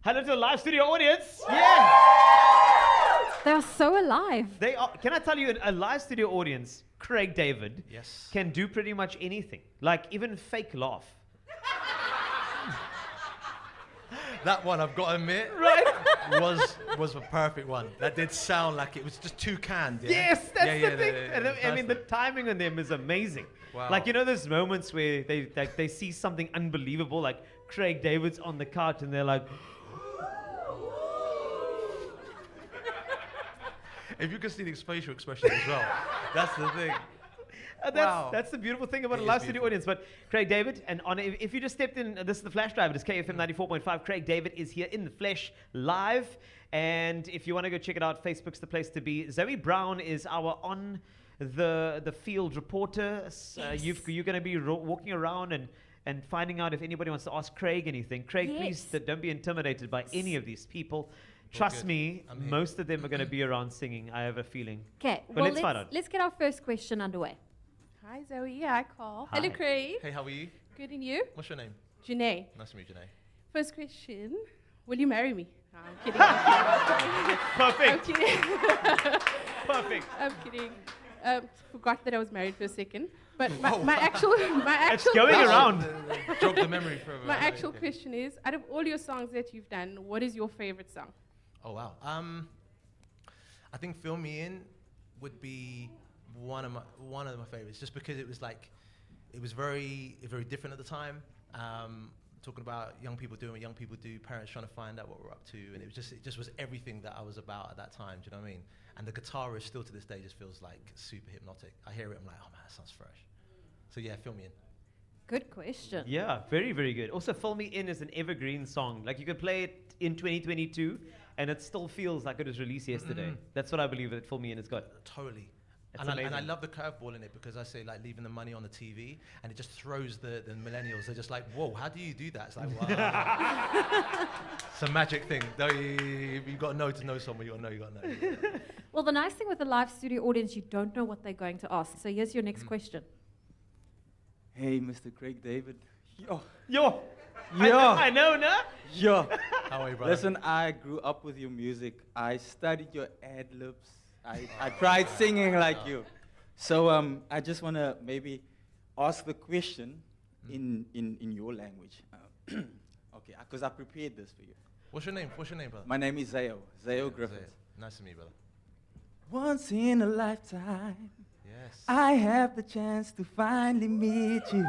Hello to the live studio audience. Yeah. They are so alive. They are. Can I tell you, a live studio audience, Craig David, Yes. can do pretty much anything. Like even fake laugh. That one, I've got to admit, Right? was a perfect one. That did sound like it was just too canned. Yeah? Yes, that's Yeah, the thing. yeah, And I nice mean, the one. timing on them is amazing. Wow. Like, you know those moments where they see something unbelievable, like Craig David's on the couch and they're like, If you can see the facial expression as well, that's the thing. Wow. That's the beautiful thing about It a is live studio beautiful. audience. But Craig David, and if you just stepped in, this is the Flash Drive. It is KFM 94.5. Craig David is here in the flesh live. And if you want to go check it out, Facebook's the place to be. Zoe Brown is our on the field reporter. You're going to be walking around and finding out if anybody wants to ask Craig anything. Craig, please don't be intimidated by any of these people. Trust good. me, I'm here. most of them are going to be around singing. I have a feeling. Okay, But well, let's find out. let's get our first question underway. Hi Zoe, hi Carl. Hi. Hello Craig. Hey, how are you? Good and you? What's your name? Janae. Nice to meet you, Janae. First question, will you marry me? No, I'm kidding. I'm Perfect. kidding. Perfect. I'm kidding. Forgot that I was married for a second. But Whoa. my actual It's going around. Jog the memory for my actual question is, out of all your songs that you've done, what is your favorite song? Oh wow. I think "Fill Me In" would be one of my favorites, just because it was very different at the time. Talking about young people doing what young people do, parents trying to find out what we're up to, and it just was everything that I was about at that time. Do you know what I mean? And the guitarist still to this day just feels like super hypnotic. I hear it, I'm like, oh man, that sounds fresh. So yeah, "Fill Me In." Good question. Yeah, very, very good. Also, "Fill Me In" is an evergreen song. Like, you could play it in 2022, and it still feels like it was released yesterday. That's what I believe that "Fill Me In" has got. Totally. It's And I amazing. love the curveball in it, because I say like leaving the money on the TV, and it just throws the millennials. They're just like, whoa, how do you do that? It's like, wow. It's a magic thing. No, you've got to know someone. You got to know. Well, the nice thing with the live studio audience, you don't know what they're going to ask. So here's your next question. Hey, Mr. Craig David. Yo. Yo! Yo. I know, no? Yo. How are you, brother? Listen, I grew up with your music. I studied your ad-libs. I tried singing like you. So I just want to maybe ask the question in your language. Okay, because I prepared this for you. What's your name? Brother? My name is Zayo Griffith. Zayo. Nice to meet you, brother. Once in a lifetime, Yes. I have the chance to finally meet you.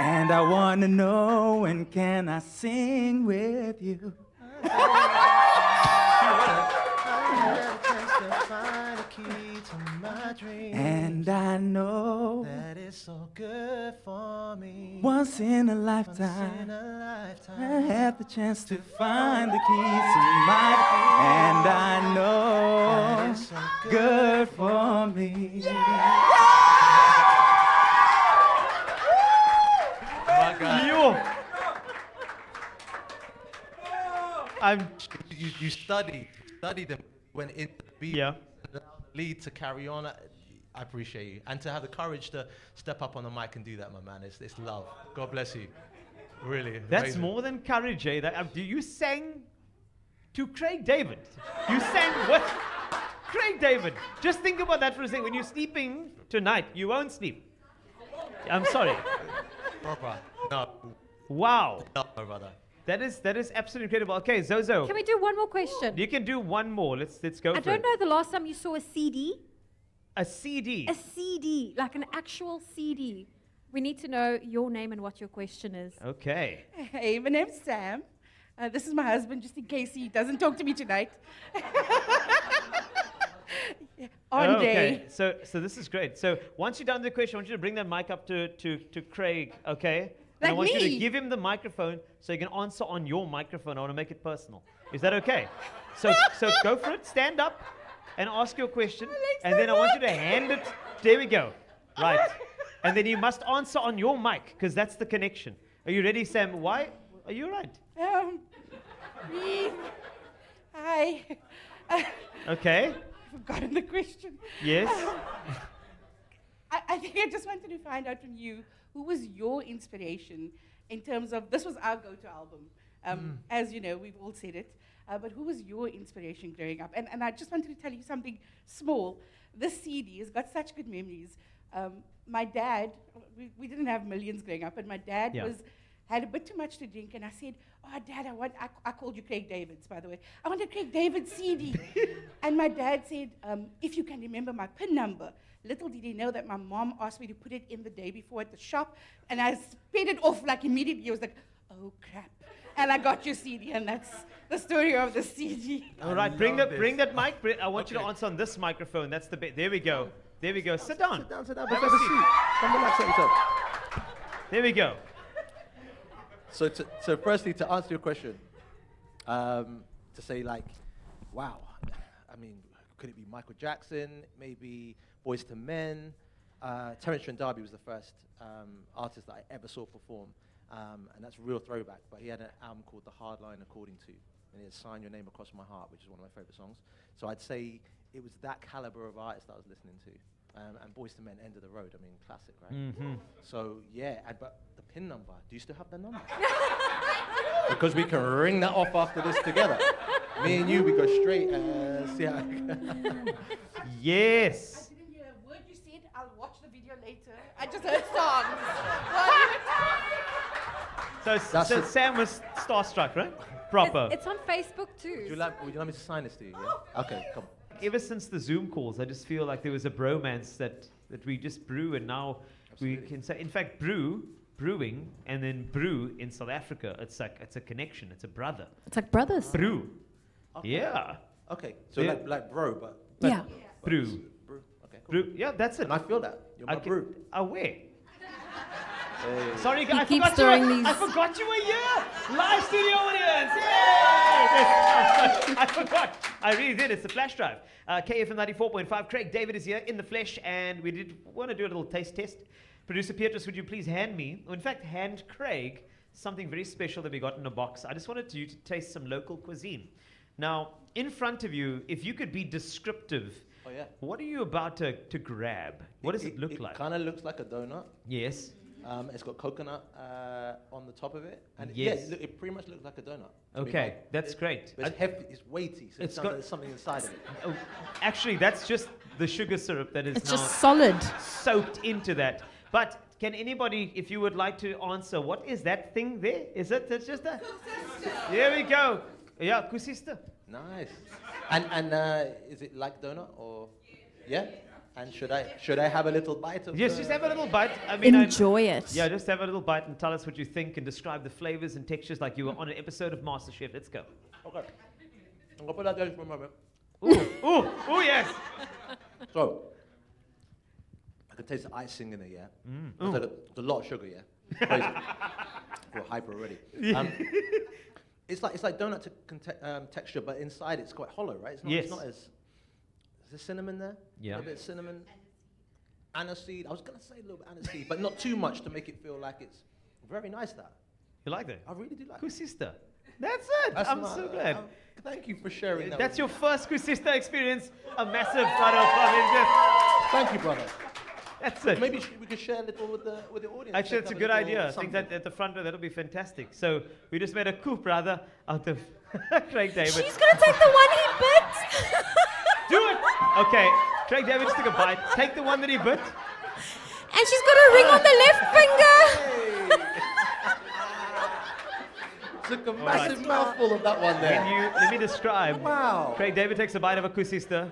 And I want to know, when can I sing with you? And I know that is so good for me. once in a lifetime, I have the chance to find the keys to my, and I know That is so good for me. My God. Yo! You studied them, went into the beat, Yeah. lead to carry on. I appreciate you, and to have the courage to step up on the mic and do that, my man. It's love. God bless you. Really. That's amazing. more than courage, eh? Do you sang to Craig David? You sang what? Craig David. Just think about that for a second. When you're sleeping tonight, you won't sleep. I'm sorry. Proper. No, Wow. no, brother. That is absolutely incredible. Okay, Zozo. Can we do one more question? You can do one more. Let's go I for don't it. know the last time you saw a CD. A CD. A CD, like an actual CD. We need to know your name and what your question is. Okay. Hey, my name's Sam. This is my husband, just in case he doesn't talk to me tonight. Andre. Okay. So this is great. So once you're done with the question, I want you to bring that mic up to Craig, okay? And I Like want you to me? give him the microphone so you can answer on your microphone. I want to make it personal. Is that okay? So go for it. Stand up and ask your question. And then I want you to hand it. There we go. Right. And then you must answer on your mic, because that's the connection. Are you ready, Sam? Why? Are you all right? Breathe. Hi. Okay. Forgotten the question. Yes. I think I just wanted to find out from you, who was your inspiration in terms of, this was our go-to album, As you know, we've all said it. But who was your inspiration growing up? And I just wanted to tell you something small. This CD has got such good memories. My dad, we didn't have millions growing up, but my dad had a bit too much to drink, and I said, "Oh, Dad, I called you Craig Davids, by the way. I want a Craig David CD." And my dad said, "If you can remember my PIN number." Little did he know that my mom asked me to put it in the day before at the shop, and I sped it off like immediately. I was like, "Oh, crap." And I got your CD, and that's the story of the CD. All right, bring that mic. I want you to answer on this microphone. That's the bit. There we go. There we go. Sit down. Sit down. Have Have a a seat. seat. Come relax yourself. There we go. So firstly, to answer your question, to say like, wow, I mean, could it be Michael Jackson? Maybe Boyz II Men? Terence Trent D'Arby was the first artist that I ever saw perform, and that's a real throwback. But he had an album called The Hard Line According To, and he had Sign Your Name Across My Heart, which is one of my favorite songs. So I'd say it was that caliber of artist I was listening to. And Boyz II Men, End of the Road, I mean, classic, right? Mm-hmm. So, yeah, but the PIN number, do you still have the number? Because we can ring that off after this together. Me and you, we go straight and see how Yes. I didn't hear a word you said. I'll watch the video later. I just heard songs. So Sam was starstruck, right? Proper. It's on Facebook too. Would you like me to sign this to you? Yeah? Okay, come. Ever since the Zoom calls, I just feel like there was a bromance that we just brew, and now we can say, in fact, brewing, and then brew in South Africa. It's a connection. It's a brother. It's like brothers. Brew. Okay. Yeah. Okay, so Yeah. like bro, but Yeah. Brew. brew. Okay, cool. Brew. Yeah, that's it. And I feel that. You're my brew. Where? Hey. Sorry, guys. keeps throwing these- I forgot you were here. Live studio audience. Yay! I forgot. I really did. It's the flash drive. KFM 94.5. Craig David is here in the flesh, and we did want to do a little taste test. Producer Petrus, would you please hand Craig something very special that we got in a box. I just wanted you to taste some local cuisine. Now, in front of you, if you could be descriptive, Oh yeah. what are you about to grab? What does it look like? It kind of looks like a donut. Yes. It's got coconut on the top of it, and Yes. it pretty much looks like a donut. to me, Okay, but that's great. But it's hefty, it's weighty, so It's it sounds got- like there's something inside of it. Oh, actually, that's just the sugar syrup that is It's now just solid. soaked into that. But can anybody, if you would like to answer, what is that thing there? Is it? It's just a. There we go. Yeah, koesister. Nice. And is it like donut or? Yeah. And should I have a little bite of? Yes, just have a little bite. I mean, Enjoy it. yeah, just have a little bite and tell us what you think and describe the flavors and textures like you were on an episode of MasterChef. Let's go. Okay. I'm gonna put that down for a moment. Ooh, yes. So, I can taste the icing in it, yeah. There's a lot of sugar, yeah. Crazy. We're hyper already. It's like donut texture, but inside it's quite hollow, right? It's not, Yes. It's not as. Is there cinnamon there? Yeah. A bit of cinnamon. Aniseed. I was gonna say a little bit aniseed, but not too much to make it feel like it's very nice. That You like that? I really do like. Koesister. That's it. That's I'm my- so glad. Thank you for sharing that. That's with your me. first koesister experience. A massive round of applause. Thank you, brother. That's it. Maybe we could share a little with the audience. Actually, it's Have a good little idea. I think something. that at the front row, that'll be fantastic. So we just made a coup, brother, out of Craig David. She's gonna take the one he bit. Do it! Okay, Craig David just took a bite. Take the one that he bit. And she's got a ring on the left finger. Took a massive mouthful of that one there. Let me describe. Wow. Craig David takes a bite of a koesister.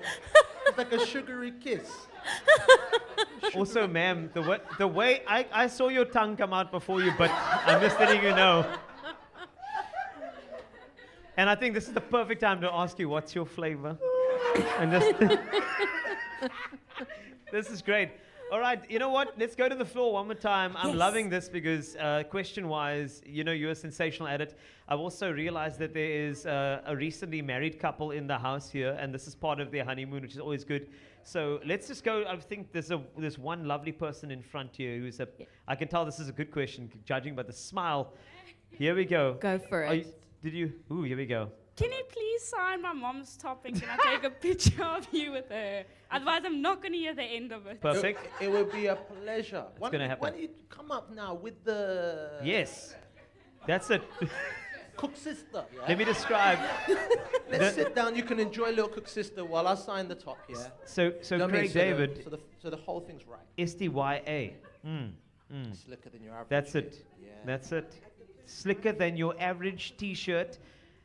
It's like a sugary kiss. Also, ma'am, the way I saw your tongue come out before you bit. I'm just letting you know. And I think this is the perfect time to ask you, what's your flavor? And just this is great. All right, you know what? Let's go to the floor one more time. I'm Yes. loving this because question-wise, you're sensational at it. I've also realized that there is a recently married couple in the house here, and this is part of their honeymoon, which is always good. So let's just go. I think there's one lovely person in front here who's I can tell this is a good question, judging by the smile. Here we go. Go for Are it. Here we go. Can you please sign my mom's topic and I take a picture of you with her? Otherwise, I'm not going to hear the end of it. Perfect. It would be a pleasure. gonna happen. Why don't you come up now with the... Yes. That's it. Koesister, yeah? Let me describe. Let's sit down. You can enjoy a little Koesister while I sign the top, yeah? So You know what I mean? Craig David, So the whole thing's right. SDYA. Slicker than your average. That's kid. it. Yeah. That's it. Slicker than your average T-shirt.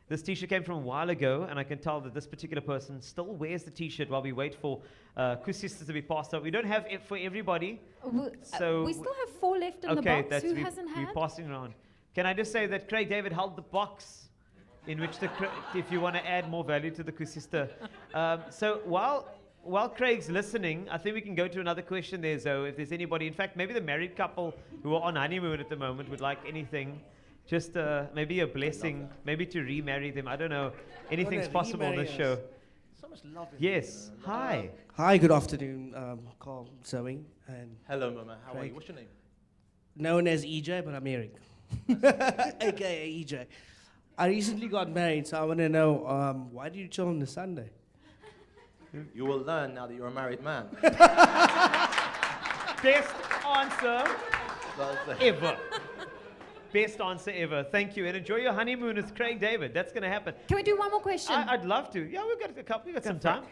This T-shirt came from a while ago, and I can tell that this particular person still wears the T-shirt while we wait for koesister to be passed out. We don't have it for everybody. So we still have 4 left in the okay, box. that's Who we, hasn't we're had? passing around. Can I just say that Craig David held the box in which if you want to add more value to the koesister. So while Craig's listening, I think we can go to another question there, Zoe. If there's anybody, in fact, maybe the married couple who are on honeymoon at the moment would like anything. Just maybe a blessing, maybe to remarry them. I don't know. Anything's possible on this show. So much love in Yes. here. Hi. Hi, good afternoon, Carl, Zoe, and Hello, Mama. How are Craig. you? What's your name? known as EJ, but I'm Eric, aka EJ. I recently got married, so I want to know why do you chill on the Sunday? You will learn now that you're a married man. Best answer That's it. ever. Best answer ever. Thank you. And enjoy your honeymoon with Craig David. That's going to happen. Can we do one more question? I'd love to. Yeah, we've got a couple. We've got some time.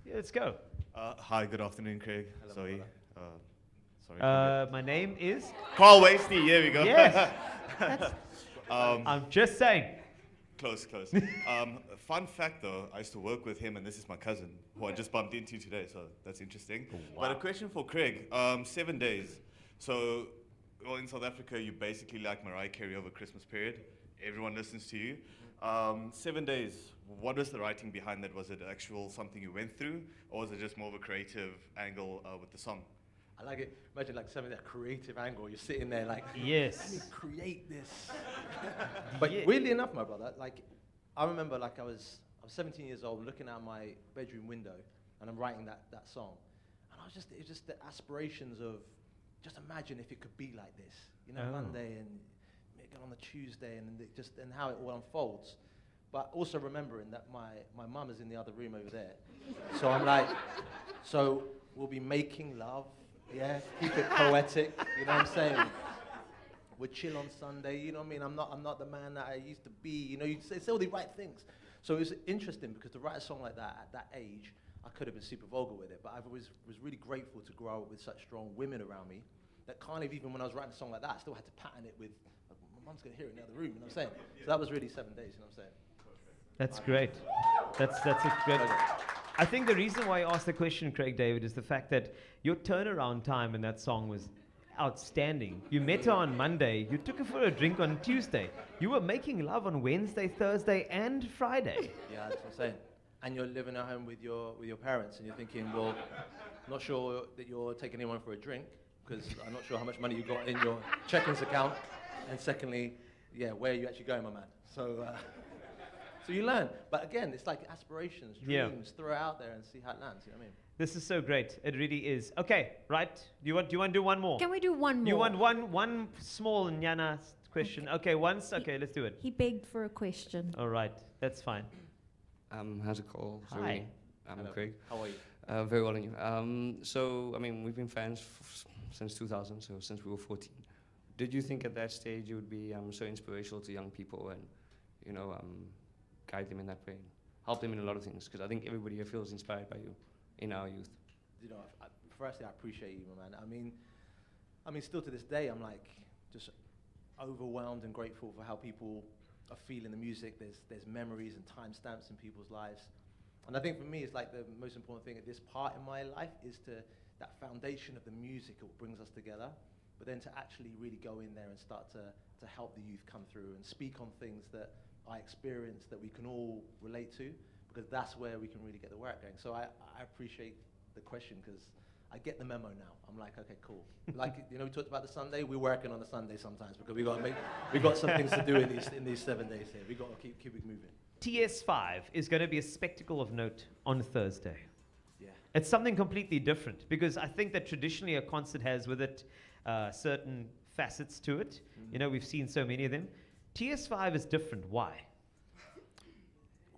Yeah, let's go. Hi, good afternoon, Craig. Sorry. Sorry. My name is. Carl Wastie, here we go. Yes. I'm just saying. Close. Fun fact though, I used to work with him, and this is my cousin, who I just bumped into today, so that's interesting. But a question for Craig, 7 days. So, well, in South Africa, you basically like Mariah Carey over Christmas period. Everyone listens to you. 7 days, what was the writing behind that? Was it actual something you went through, or was it just more of a creative angle with the song? I like it. Imagine like some of that creative angle. You're sitting there like, Yes. let me create this. But Yeah. weirdly enough, my brother, like, I remember like I was 17 years old looking out my bedroom window and I'm writing that song. And it was just the aspirations of, just imagine if it could be like this. You know, Oh. Monday and again on the Tuesday and how it all unfolds. But also remembering that my mum is in the other room over there. So I'm like, so we'll be making love. Yeah, keep it poetic, you know what I'm saying? We'll chill on Sunday, you know what I mean? I'm not the man that I used to be, you know, you say all the right things. So it was interesting because to write a song like that at that age, I could have been super vulgar with it, but I was really grateful to grow up with such strong women around me that kind of, even when I was writing a song like that, I still had to pattern it with, like, my mum's gonna hear it in the other room, you know what I'm saying? So that was really 7 days, you know what I'm saying? That's great. That's a great. I think the reason why I asked the question, Craig David, is the fact that your turnaround time in that song was outstanding. You met her on Monday. You took her for a drink on Tuesday. You were making love on Wednesday, Thursday, and Friday. Yeah, that's what I'm saying. And you're living at home with your parents, and you're thinking, well, not sure that you're taking anyone for a drink, because I'm not sure how much money you got in your checkings account. And secondly, yeah, where are you actually going, my man? So you learn. But again, it's like aspirations, dreams, throw it out there and see how it lands, you know what I mean? This is so great. It really is. Okay, right. Do you want to do one more? Can we do one more? You want one small Nyana question? Okay, once. Okay, let's do it. He begged for a question. All right, that's fine. How's it called? Hi. Sorry. I'm Hello. Craig. How are you? Very well, and you? So, I mean, we've been fans since 2000, so since we were 14. Did you think at that stage you would be so inspirational to young people and, you know, guide them in that way, help them in a lot of things? Because I think everybody here feels inspired by you in our youth. You know, firstly, I appreciate you, my man. I mean, still to this day, I'm like just overwhelmed and grateful for how people are feeling the music. There's memories and timestamps in people's lives. And I think for me, it's like the most important thing at this part in my life is that foundation of the music, it brings us together. But then to actually really go in there and start to help the youth come through and speak on things that I experienced that we can all relate to, because that's where we can really get the work going. So I appreciate the question because I get the memo now. I'm like, okay, cool. Like, you know, we talked about the Sunday. We're working on the Sunday sometimes because we got some things to do in these 7 days here. We got to keep it moving. TS5 is going to be a spectacle of note on Thursday. Yeah. It's something completely different because I think that traditionally a concert has with it certain facets to it. You know, we've seen so many of them. TS5 is different. Why?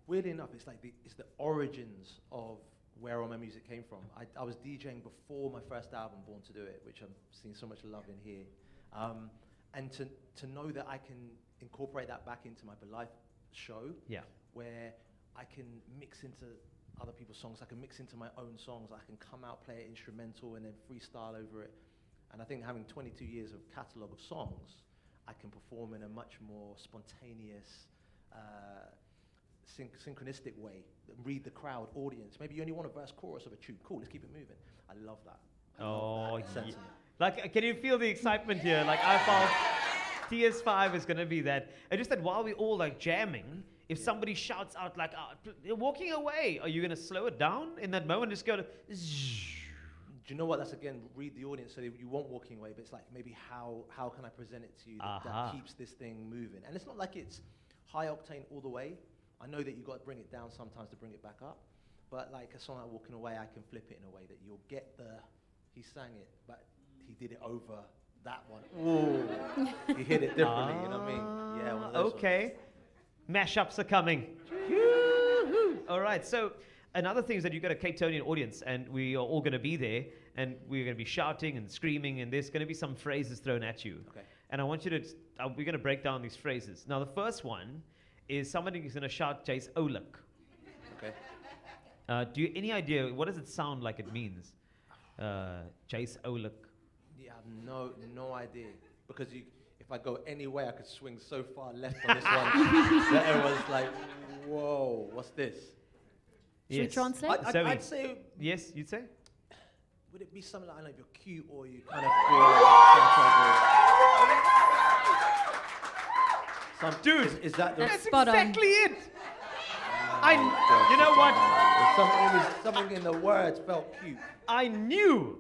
Weirdly enough, it's like it's the origins of where all my music came from. I was DJing before my first album, Born to Do It, which I'm seeing so much love in here. And to know that I can incorporate that back into my live show. Yeah. Where I can mix into other people's songs. I can mix into my own songs. I can come out, play it instrumental, and then freestyle over it. And I think having 22 years of catalogue of songs, I can perform in a much more spontaneous, synchronistic way. Read the crowd, audience. Maybe you only want a verse, chorus of a tune. Cool, let's keep it moving. I love that. Like, can you feel the excitement here? Like, I felt TS5 is going to be that. And just that while we're all like jamming, if somebody shouts out like, they're walking away, are you going to slow it down in that moment? Just go to... Do you know what? That's again, read the audience so you won't walking away, but it's like maybe how can I present it to you that keeps this thing moving? And it's not like it's high octane all the way. I know that you've got to bring it down sometimes to bring it back up. But like a song like Walking Away, I can flip it in a way that you'll get he sang it, but he did it over that one. Ooh. He hit it differently, you know what I mean? Yeah, one of those ones. Mashups are coming. All right, so another thing is that you've got a Cape Townian audience, and we are all going to be there, and we're going to be shouting and screaming, and there's going to be some phrases thrown at you. Okay. And I want you to, we're going to break down these phrases. Now, the first one is somebody who's going to shout Jace Oulik. Okay. Do you any idea, what does it sound like it means? Jace Oulik. Yeah, I have no idea. Because if I go any way, I could swing so far left on this one that everyone's like, whoa, what's this? Should we translate? I'd say... Yes, you'd say? Would it be something like, I don't know, if you're cute or you kind of feel like Dude, is that the... That's Spot on. exactly it. You know what? It was something in the words felt cute. I knew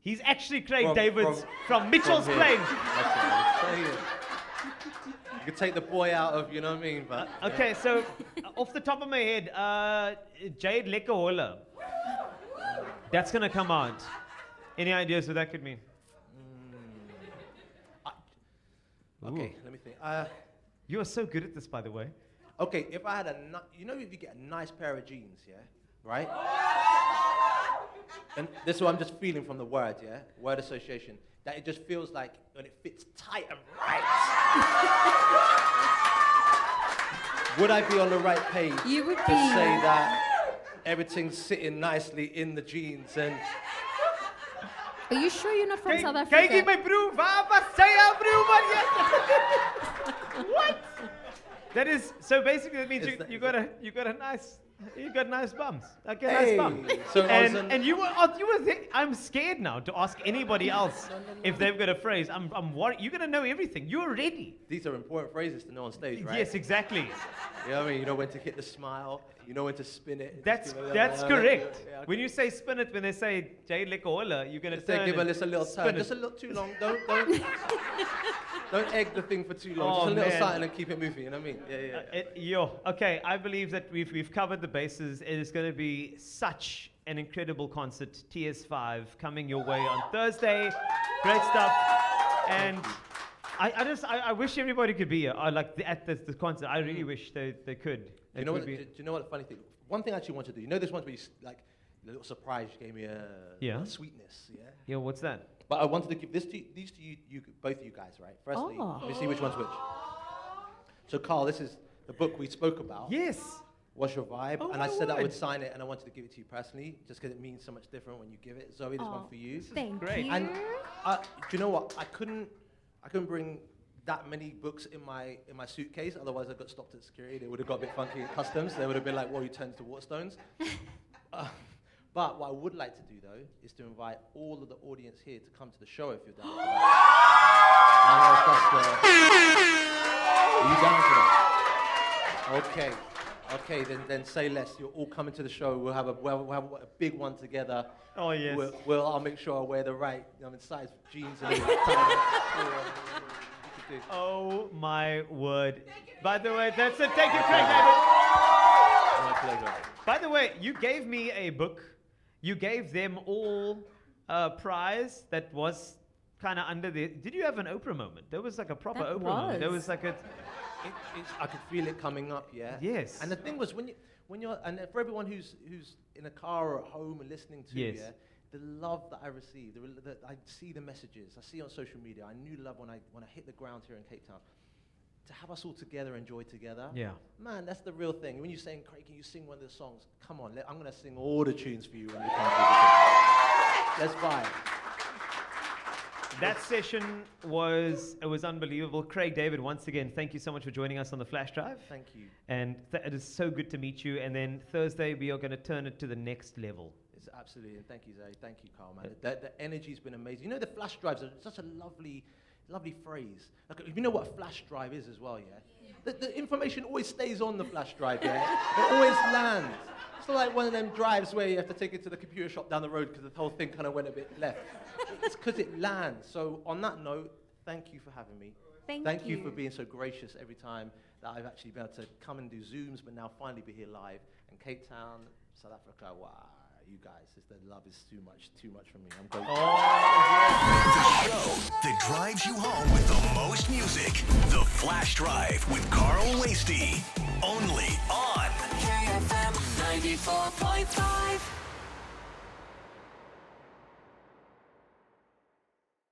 he's actually Craig Davids from Mitchell's Plains. That's what I'm saying. You could take the boy out of, you know what I mean? But Okay, so off the top of my head, Jade Lekkeholle. That's going to come out. Any ideas what that could mean? Okay, let me think. You are so good at this, by the way. Okay, if I had if you get a nice pair of jeans, yeah, right? And this is what I'm just feeling from the word, yeah? Word association. That it just feels like when it fits tight and right. Would I be on the right page You would to be. say that everything's sitting nicely in the jeans and... Are you sure you're not from South Kijk Africa? my broer, waar was sy broer man? What? That is so basically that means you got nice bums. Okay, nice bum. So and you were I'm scared now to ask anybody else if they've got a phrase. I'm worried. You're gonna know everything. You're ready. These are important phrases to know on stage, right? Yes, exactly. You know what I mean? You know when to hit the smile. You know when to spin it. That's Just give it that's a- correct. Yeah, okay. When you say spin it, when they say Jade Lekkeholle, you're gonna Just turn give and it a little spin turn. it. Just a little too long. Don't egg the thing for too long. Oh, Just a little man. something and keep it moving. You know what I mean? Yeah. Okay, I believe that we've covered the bases. It is going to be such an incredible concert. TS5 coming your way on Thursday. Great stuff. And I wish everybody could be here. At the concert. I really wish they could. Do you know what the funny thing? One thing I actually want to do. You know, this one's where you like a little surprise. You gave me a sweetness. Yeah. Yeah. What's that? But I wanted to give these to you, both of you guys, right? Firstly, let me see which one's which. So, Carl, this is the book we spoke about. Yes. What's Your Vibe? Oh, and I my said I word. would sign it, and I wanted to give it to you personally, just because it means so much different when you give it. Zoe, this one for you. Thank great. you. And do you know what? I couldn't bring that many books in my suitcase. Otherwise, I got stopped at security. They would have got a bit funky at customs. They would have been like, "Well, you turned to Waterstones." But what I would like to do, though, is to invite all of the audience here to come to the show if you're down for that. Are you down for that? Okay, then say less. You're all coming to the show. We'll have a big one together. Oh yes. I'll make sure I wear the right size jeans and Oh my word. By the way, that's it. Thank you, Craig David. My pleasure. By the way, you gave me a book. You gave them all a prize that was kind of under the... Did you have an Oprah moment? There was like a proper That Oprah moment. There was. was like a... I could feel it coming up, yeah. Yes. And the thing was, when you're, and for everyone who's in a car or at home and listening to, Yes. yeah, the love that I received, I see the messages, I see on social media. I knew love when I hit the ground here in Cape Town. to have us all together, enjoy together. Yeah. Man, that's the real thing. When you're saying, Craig, can you sing one of the songs? Come on, I'm going to sing all the tunes for you when you come through. Let's vibe. That session was unbelievable. Craig, David, once again, thank you so much for joining us on the Flash Drive. Thank you. And it is so good to meet you. And then Thursday, we are going to turn it to the next level. It's absolutely, and thank you, Zay. Thank you, Carl, man. The energy's been amazing. You know, the flash drives are such a lovely phrase. Like, you know what a flash drive is as well, yeah? The information always stays on the flash drive, yeah? It always lands. It's not like one of them drives where you have to take it to the computer shop down the road because the whole thing kind of went a bit left. It's because it lands. So on that note, thank you for having me. Thank you for being so gracious every time that I've actually been able to come and do Zooms, but now finally be here live. And Cape Town, South Africa, wow. You guys, the love is too much for me. I'm grateful. The show that drives you home with the most music. The Flash Drive with Carl Wastie. Only on KFM 94.5.